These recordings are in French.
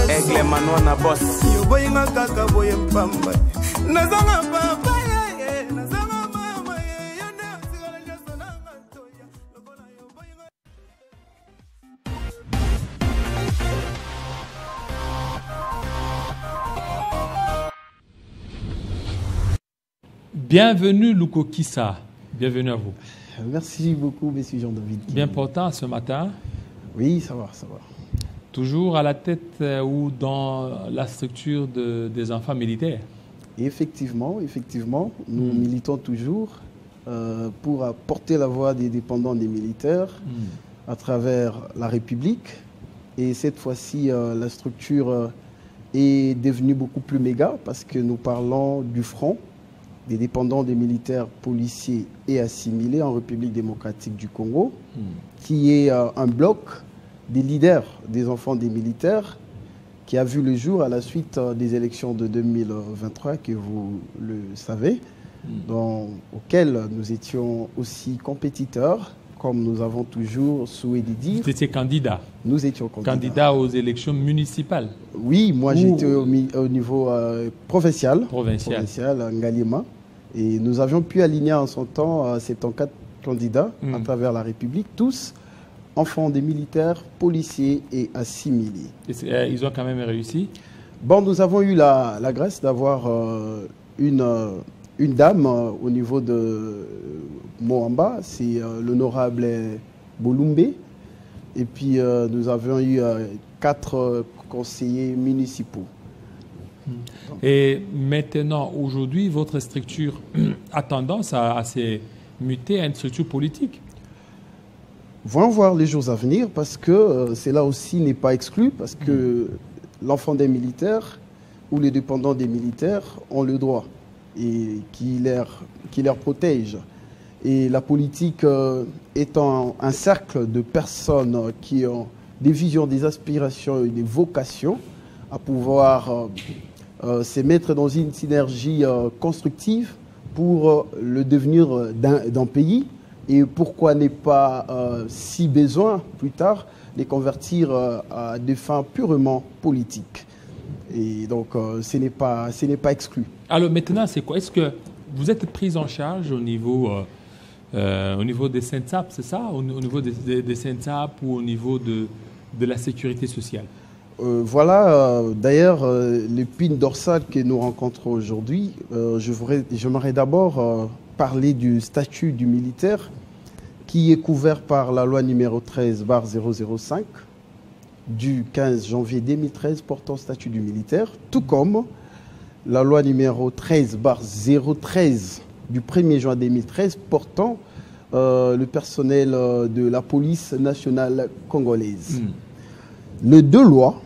Aigle Manona boss. Bienvenue Luko Kissa, bienvenue à vous. Merci beaucoup, monsieur Jean-David. Bien portant ce matin. Oui, ça va, ça va. Toujours à la tête ou dans la structure des enfants militaires. Effectivement, nous militons toujours pour porter la voix des dépendants des militaires à travers la République. Et cette fois-ci, la structure est devenue beaucoup plus méga parce que nous parlons du front des dépendants des militaires, policiers et assimilés en République démocratique du Congo, qui est un bloc des leaders des enfants des militaires qui a vu le jour à la suite des élections de 2023, que vous le savez, auxquelles nous étions aussi compétiteurs, comme nous avons toujours souhaité dire. Vous étiez candidat. Nous étions candidats. Candidat aux élections municipales. Oui, moi j'étais au niveau provincial, à Ngalima. Et nous avions pu aligner en son temps 74 candidats à travers la République, tous enfants des militaires, policiers et assimilés. Et ils ont quand même réussi? Bon, nous avons eu la grâce d'avoir une dame au niveau de Moamba, c'est l'honorable Bolumbe. Et puis nous avions eu 4 conseillers municipaux. Et maintenant, aujourd'hui, votre structure a tendance à se muter à une structure politique. Voyons voir les jours à venir, parce que cela aussi n'est pas exclu, parce que l'enfant des militaires ou les dépendants des militaires ont le droit et qui leur protège. Et la politique étant un cercle de personnes qui ont des visions, des aspirations et des vocations à pouvoir se mettre dans une synergie constructive pour le devenir d'un pays. Et pourquoi ne pas, si besoin, plus tard, les convertir à des fins purement politiques. Et donc, ce n'est pas exclu. Alors maintenant, c'est quoi? Est-ce que vous êtes pris en charge au niveau des SENSAP, c'est ça? Au niveau des SENSAP ou au niveau de la sécurité sociale? Voilà, d'ailleurs, l'épine dorsale que nous rencontrons aujourd'hui, j'aimerais d'abord parler du statut du militaire qui est couvert par la loi numéro 13/005 du 15 janvier 2013 portant statut du militaire, tout comme la loi numéro 13/013 du 1er juin 2013 portant le personnel de la police nationale congolaise. Les deux lois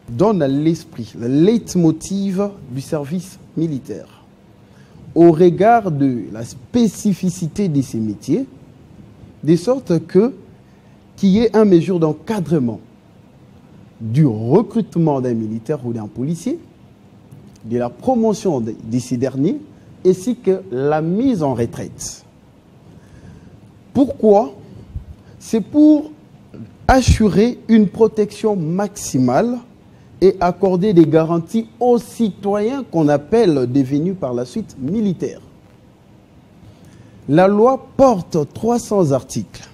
donnent l'esprit, le leitmotiv du service militaire. Au regard de la spécificité de ces métiers, de sorte qu'il y ait une mesure d'encadrement du recrutement d'un militaire ou d'un policier, de la promotion de ces derniers, ainsi que la mise en retraite. Pourquoi? C'est pour assurer une protection maximale et accorder des garanties aux citoyens qu'on appelle devenus par la suite militaires. La loi porte 300 articles.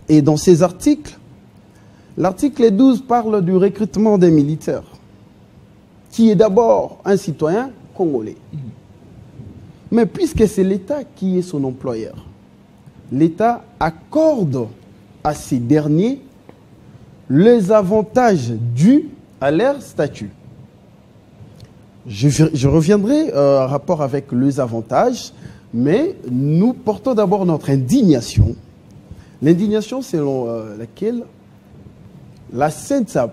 Et dans ces articles, l'article 12 parle du recrutement des militaires, qui est d'abord un citoyen congolais. Mais puisque c'est l'État qui est son employeur, l'État accorde à ces derniers les avantages dus à leur statut. Je reviendrai en rapport avec les avantages, mais nous portons d'abord notre indignation. L'indignation selon laquelle la SENSAP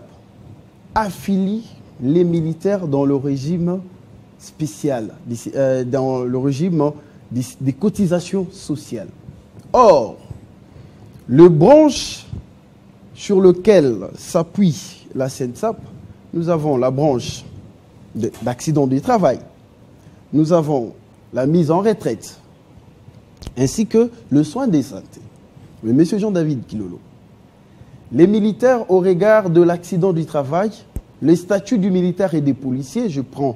affilie les militaires dans le régime spécial, dans le régime des cotisations sociales. Or, le branche sur lequel s'appuie la SENSAP, nous avons la branche d'accident du travail, nous avons la mise en retraite, ainsi que le soin de santé. Mais monsieur Jean-David Kilolo, les militaires, au regard de l'accident du travail, les statuts du militaire et des policiers, je prends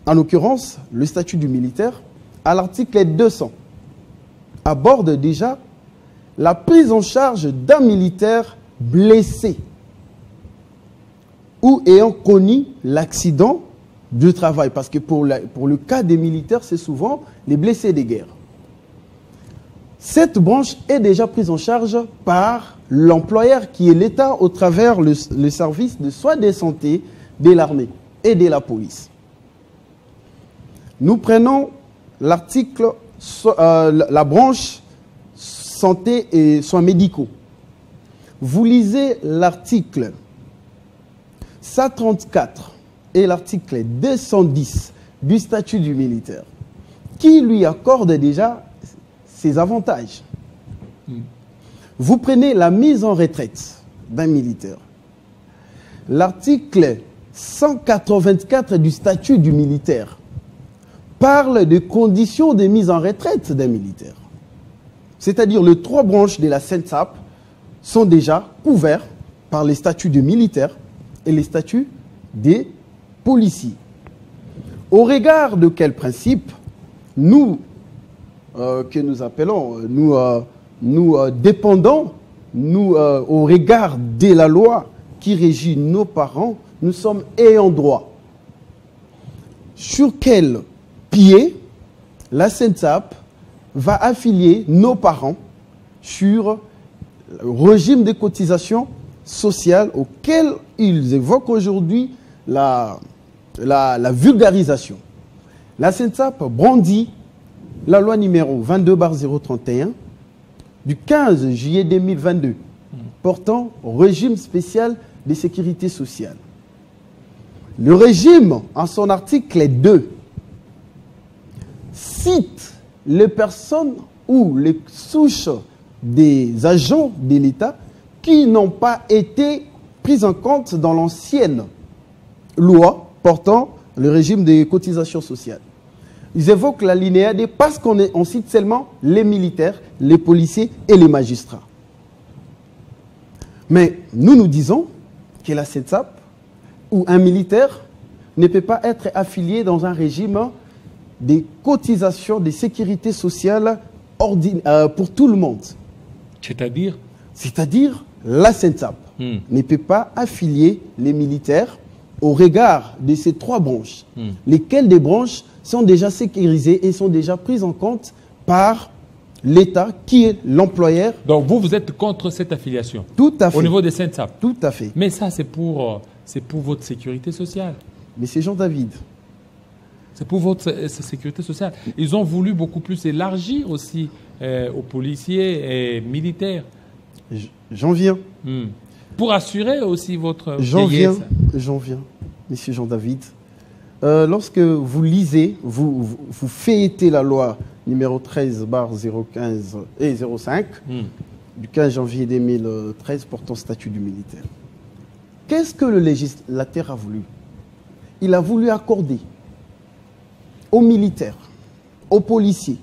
en l'occurrence le statut du militaire, à l'article 200, aborde déjà la prise en charge d'un militaire blessé ou ayant connu l'accident du travail. Parce que pour le cas des militaires, c'est souvent les blessés des guerres. Cette branche est déjà prise en charge par l'employeur qui est l'État au travers le service de soins de santé de l'armée et de la police. Nous prenons l'article, la branche santé et soins médicaux. Vous lisez l'article 134 et l'article 210 du statut du militaire qui lui accorde déjà ses avantages. Vous prenez la mise en retraite d'un militaire. L'article 184 du statut du militaire parle des conditions de mise en retraite d'un militaire. C'est-à-dire les trois branches de la CENSAP sont déjà couverts par les statuts de militaires et les statuts des policiers. Au regard de quel principe nous, que nous appelons, nous dépendons, au regard de la loi qui régit nos parents, nous sommes ayants droit. Sur quel pied la CENSAP va affilier nos parents sur le régime de cotisation sociale auquel ils évoquent aujourd'hui la vulgarisation. La CENSAP brandit la loi numéro 22/031 du 15 juillet 2022 portant régime spécial de sécurité sociale. Le régime, en son article 2, cite les personnes ou les souches des agents de l'État qui n'ont pas été prises en compte dans l'ancienne loi portant le régime des cotisations sociales. Ils évoquent l'alinéa D parce qu'on cite seulement les militaires, les policiers et les magistrats. Mais nous disons que la CENSAP ou un militaire ne peut pas être affilié dans un régime des cotisations de sécurité sociale pour tout le monde. C'est-à-dire? C'est-à-dire la CENSAP ne peut pas affilier les militaires au regard de ces trois branches, lesquelles des branches sont déjà sécurisées et sont déjà prises en compte par l'État qui est l'employeur. Donc vous êtes contre cette affiliation? Tout à fait. Au niveau des CENSAP? Tout à fait. Mais ça, c'est pour votre sécurité sociale. Mais c'est Jean-David. C'est pour votre sécurité sociale. Ils ont voulu beaucoup plus élargir aussi aux policiers et militaires. J'en viens. Pour assurer aussi votre J'en viens, monsieur Jean-David. Lorsque vous lisez, vous feuilletez la loi numéro 13/015 et 05 du 15 janvier 2013 portant statut du militaire. Qu'est-ce que le législateur a voulu? Il a voulu accorder aux militaires, aux policiers,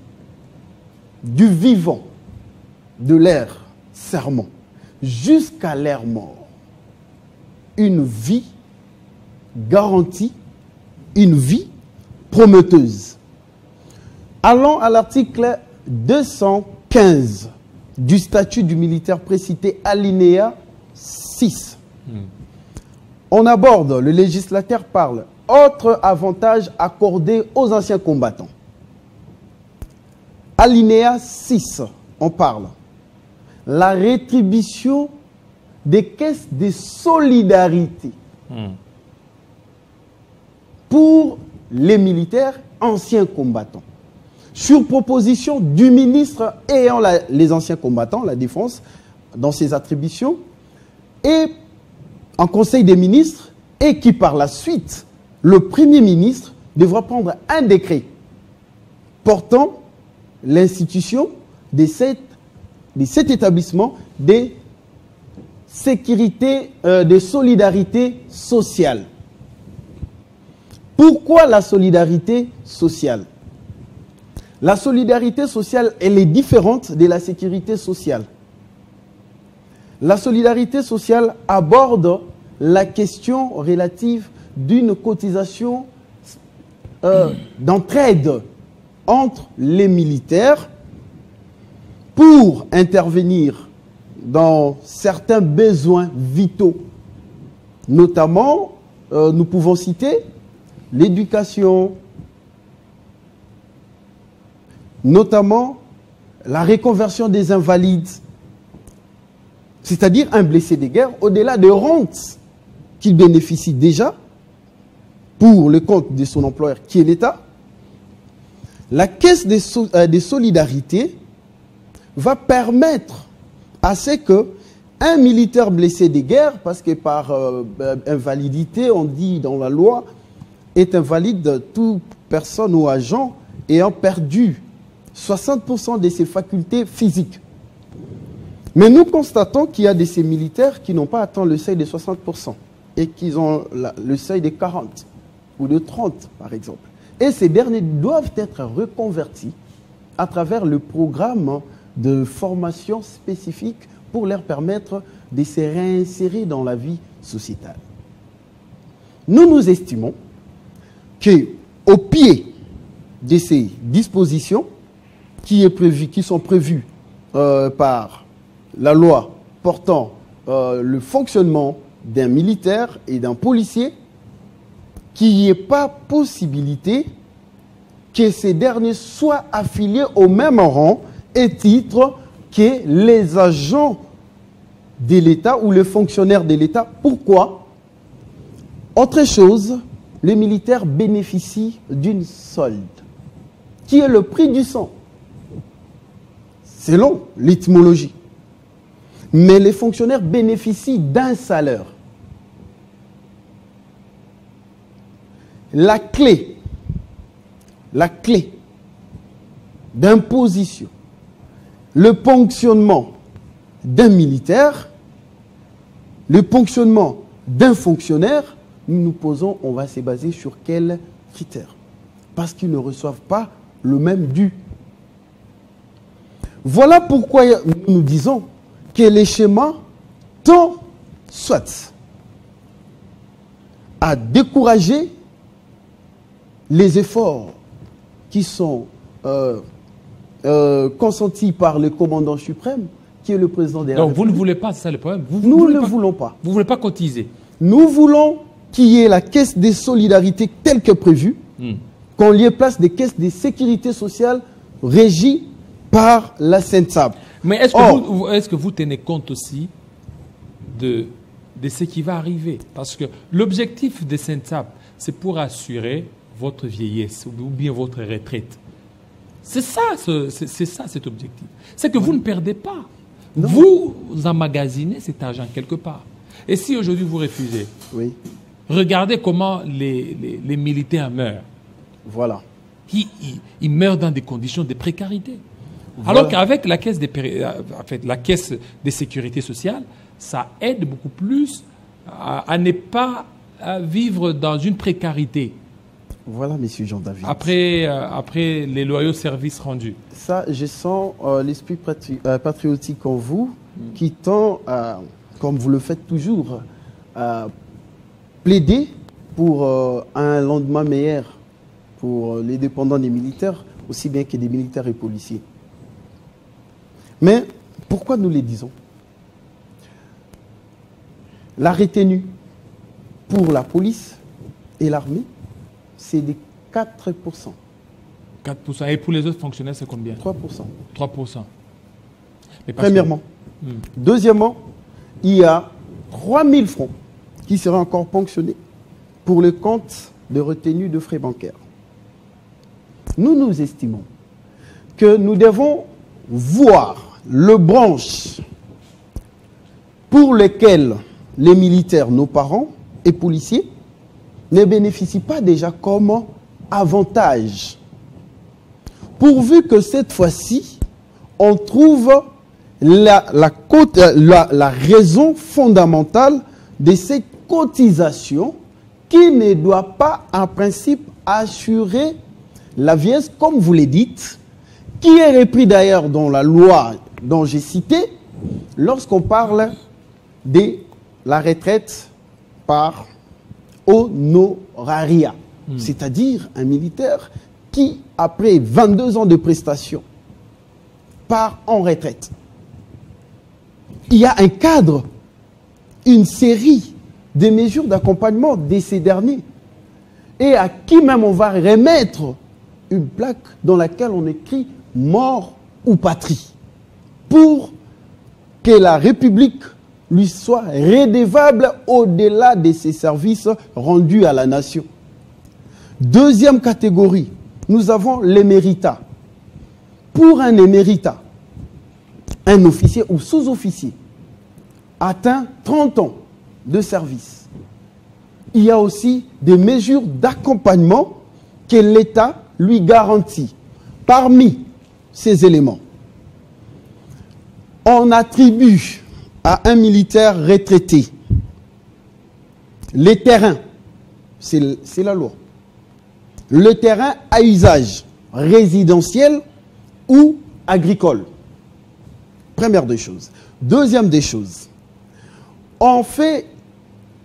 du vivant, de leur serment, jusqu'à leur mort, une vie garantie, une vie prometteuse. Allons à l'article 215 du statut du militaire précité, alinéa 6. On aborde, le législateur parle, autre avantage accordé aux anciens combattants. Alinéa 6, on parle. La rétribution des caisses de solidarité pour les militaires anciens combattants. Sur proposition du ministre ayant les anciens combattants, la défense, dans ses attributions, et en conseil des ministres, et qui par la suite, le Premier ministre devra prendre un décret portant l'institution de cet établissement des sécurités, de solidarité sociale. Pourquoi la solidarité sociale? La solidarité sociale, elle est différente de la sécurité sociale. La solidarité sociale aborde la question relative d'une cotisation d'entraide entre les militaires pour intervenir dans certains besoins vitaux. Notamment, nous pouvons citer l'éducation, notamment la reconversion des invalides, c'est-à-dire un blessé de guerre, au-delà des rentes qu'il bénéficie déjà pour le compte de son employeur qui est l'État. La caisse des solidarités va permettre à ce que un militaire blessé de guerre, parce que par invalidité, on dit dans la loi, est invalide toute personne ou agent ayant perdu 60% de ses facultés physiques. Mais nous constatons qu'il y a de ces militaires qui n'ont pas atteint le seuil de 60% et qui ont le seuil de 40 ou de 30 par exemple. Et ces derniers doivent être reconvertis à travers le programme de formation spécifique pour leur permettre de se réinsérer dans la vie sociétale. Nous estimons qu'au pied de ces dispositions qui sont prévues par la loi portant le fonctionnement d'un militaire et d'un policier, qu'il n'y ait pas possibilité que ces derniers soient affiliés au même rang et titre que les agents de l'État ou les fonctionnaires de l'État. Pourquoi? Autre chose, les militaires bénéficient d'une solde, qui est le prix du sang, selon l'étymologie. Mais les fonctionnaires bénéficient d'un salaire. La clé d'imposition, le ponctionnement d'un militaire, le ponctionnement d'un fonctionnaire, nous nous posons, on va se baser sur quels critères? Parce qu'ils ne reçoivent pas le même dû. Voilà pourquoi nous disons que les schémas tendent soit à décourager les efforts qui sont consentis par le commandant suprême, qui est le président de la République. Donc vous ne voulez pas, c'est ça le problème. Nous ne voulons pas. Vous ne voulez pas cotiser. Nous voulons qu'il y ait la caisse des solidarités telle que prévue, qu'on y ait place des caisses de sécurité sociale régies par la SENSAP. Mais est-ce que vous tenez compte aussi de ce qui va arriver? Parce que l'objectif des SENSAP, c'est pour assurer votre vieillesse ou bien votre retraite. C'est ça cet objectif. C'est que vous ne perdez pas. Non. Vous emmagasinez cet argent quelque part. Et si aujourd'hui vous refusez, oui, regardez comment les militaires meurent. Voilà. Ils meurent dans des conditions de précarité. Voilà. Alors qu'avec la caisse des sécurités sociales, ça aide beaucoup plus à ne pas vivre dans une précarité. Voilà, monsieur Jean-David. Après les loyaux services rendus. Ça, je sens l'esprit patriotique en vous qui tend à, comme vous le faites toujours, à plaider pour un lendemain meilleur pour les dépendants des militaires, aussi bien que des militaires et policiers. Mais pourquoi nous les disons? La retenue pour la police et l'armée, c'est de 4%. 4%. Et pour les autres fonctionnaires, c'est combien? 3%. 3%. Premièrement. Deuxièmement, il y a 3 000 francs qui seraient encore ponctionnés pour le compte de retenue de frais bancaires. Nous estimons que nous devons voir le branche pour lequel les militaires, nos parents et policiers, ne bénéficient pas déjà comme avantage. Pourvu que cette fois-ci, on trouve la raison fondamentale de ces cotisations qui ne doit pas, en principe, assurer la vieillesse, comme vous le dites, qui est repris d'ailleurs dans la loi dont j'ai cité, lorsqu'on parle de la retraite par honoraria, c'est-à-dire un militaire qui, après 22 ans de prestations, part en retraite. Il y a un cadre, une série de mesures d'accompagnement de ces derniers, et à qui même on va remettre une plaque dans laquelle on écrit « mort ou patrie » pour que la République lui soit redevable au-delà de ses services rendus à la nation. Deuxième catégorie, nous avons l'éméritat. Pour un éméritat, un officier ou sous-officier atteint 30 ans de service, il y a aussi des mesures d'accompagnement que l'État lui garantit. Parmi ces éléments, on attribue à un militaire retraité les terrains, c'est la loi, le terrain à usage résidentiel ou agricole. Première des choses. Deuxième des choses, on fait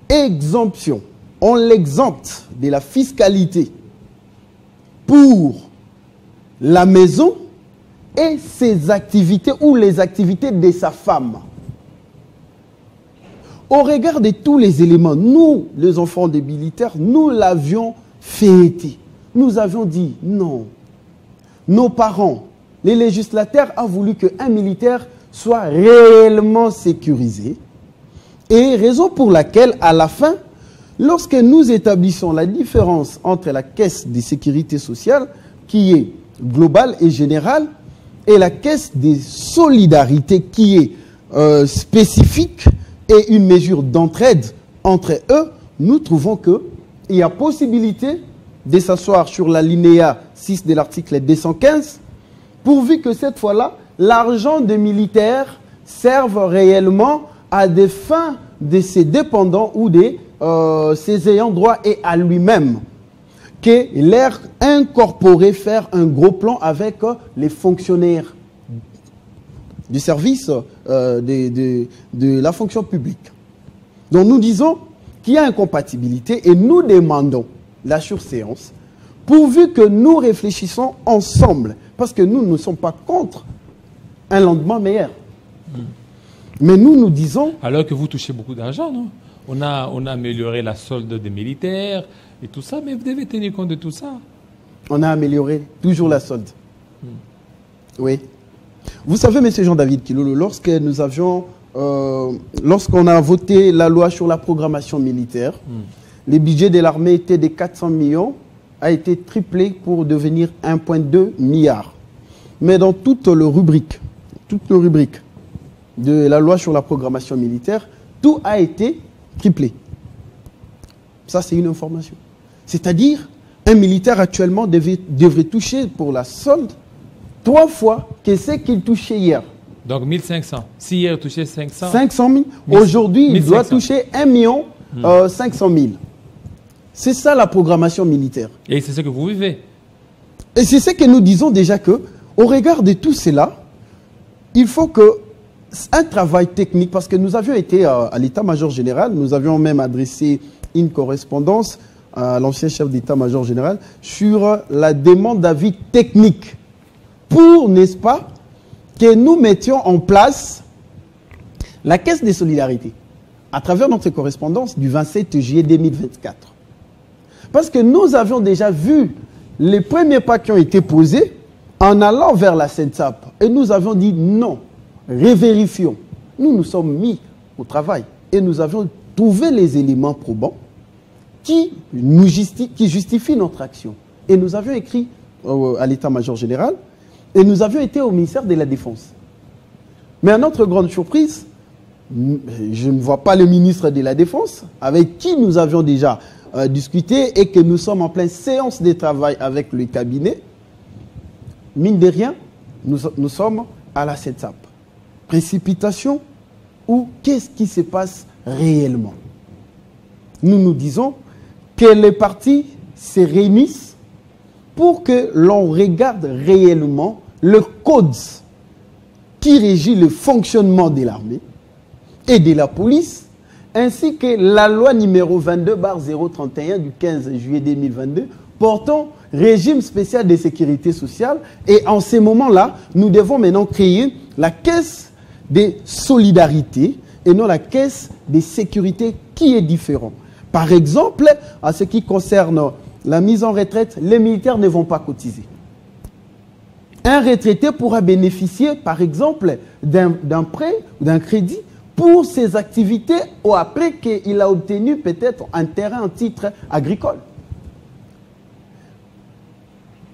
exemption, on l'exempte de la fiscalité pour la maison et ses activités ou les activités de sa femme. Au regard de tous les éléments, nous, les enfants des militaires, nous l'avions fêté. Nous avions dit non. Nos parents, les législateurs ont voulu qu'un militaire soit réellement sécurisé. Et raison pour laquelle, à la fin, lorsque nous établissons la différence entre la caisse de sécurité sociale, qui est globale et générale, et la caisse de solidarité, qui est spécifique, et une mesure d'entraide entre eux, nous trouvons qu'il y a possibilité de s'asseoir sur l'alinéa 6 de l'article 215, pourvu que cette fois-là, l'argent des militaires serve réellement à des fins de ses dépendants ou de ses ayants droit et à lui-même, que l'air incorporé faire un gros plan avec les fonctionnaires du service de la fonction publique. Donc nous disons qu'il y a incompatibilité et nous demandons la surséance pourvu que nous réfléchissons ensemble, parce que nous ne sommes pas contre un lendemain meilleur. Mais nous disons... Alors que vous touchez beaucoup d'argent, non? On a amélioré la solde des militaires et tout ça, mais vous devez tenir compte de tout ça. On a amélioré toujours la solde. Oui. Vous savez, M. Jean-David Kilolo, lorsqu'on a voté la loi sur la programmation militaire, le budget de l'armée était de 400 millions, a été triplé pour devenir 1,2 milliard. Mais dans toutes les rubriques de la loi sur la programmation militaire, tout a été triplé. Ça, c'est une information. C'est-à-dire, un militaire actuellement devrait toucher pour la solde 3 fois que ce qu'il touchait hier. Donc 1500. Si hier il touchait 500. 500 000. Aujourd'hui, il doit toucher 1 million 500 000. C'est ça la programmation militaire. Et c'est ce que vous vivez. Et c'est ce que nous disons déjà que, au regard de tout cela, il faut que un travail technique, parce que nous avions été à l'état-major général, nous avions même adressé une correspondance à l'ancien chef d'état-major général sur la demande d'avis technique pour, n'est-ce pas, que nous mettions en place la caisse de solidarité à travers notre correspondance du 27 juillet 2024. Parce que nous avions déjà vu les premiers pas qui ont été posés en allant vers la SENSAP. Et nous avions dit non, révérifions. Nous nous sommes mis au travail et nous avions trouvé les éléments probants qui justifient notre action. Et nous avions écrit à l'état-major général et nous avions été au ministère de la Défense. Mais à notre grande surprise, je ne vois pas le ministre de la Défense avec qui nous avions déjà discuté et que nous sommes en pleine séance de travail avec le cabinet. Mine de rien, nous sommes à la SENSAP. Précipitation ou qu'est-ce qui se passe réellement? Nous nous disons que les partis se réunissent pour que l'on regarde réellement le code qui régit le fonctionnement de l'armée et de la police, ainsi que la loi numéro 22/031 du 15 juillet 2022 portant régime spécial de sécurité sociale. Et en ces moments-là, nous devons maintenant créer la caisse de solidarité et non la caisse de sécurité qui est différente. Par exemple, en ce qui concerne la mise en retraite, les militaires ne vont pas cotiser. Un retraité pourra bénéficier, par exemple, d'un prêt ou d'un crédit pour ses activités ou après qu'il a obtenu peut-être un terrain en titre agricole.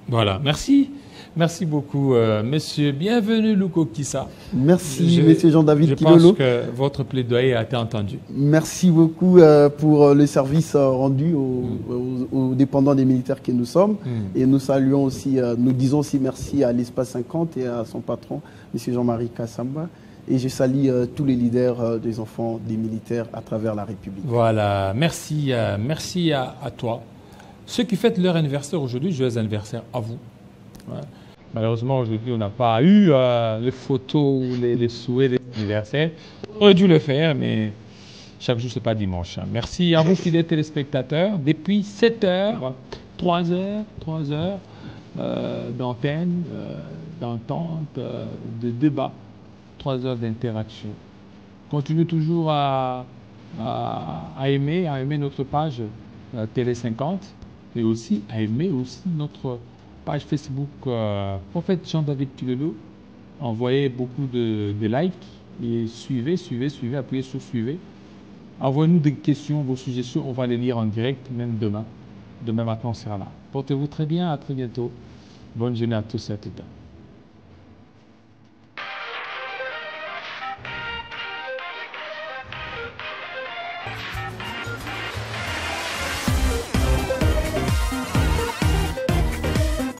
Voilà, merci. Merci beaucoup, monsieur. Bienvenue, Luko Kissa. Merci, monsieur Jean-David Kilolo. Je pense que votre plaidoyer a été entendu. Merci beaucoup pour le service rendu aux dépendants des militaires que nous sommes. Et nous saluons aussi, nous disons aussi merci à l'Espace 50 et à son patron, monsieur Jean-Marie Kassamba. Et je salue tous les leaders des enfants des militaires à travers la République. Voilà, merci, merci à toi. Ceux qui fêtent leur anniversaire aujourd'hui, joyeux anniversaire à vous. Ouais. Malheureusement, aujourd'hui, on n'a pas eu les photos, les souhaits des anniversaires. On aurait dû le faire, mais chaque jour, ce n'est pas dimanche. Merci à vous, fidèles téléspectateurs. Depuis 7 heures, 3 heures d'antenne, d'entente, de débat, 3 heures d'interaction. Continuez toujours à aimer notre page Télé 50 et aussi à aimer aussi notre page Facebook Prophète Jean-David Kilolo. Envoyez beaucoup de likes et suivez, appuyez sur suivez. Envoyez-nous des questions, vos suggestions, on va les lire en direct, même demain. Demain matin, on sera là. Portez-vous très bien, à très bientôt. Bonne journée à tous et à toutes.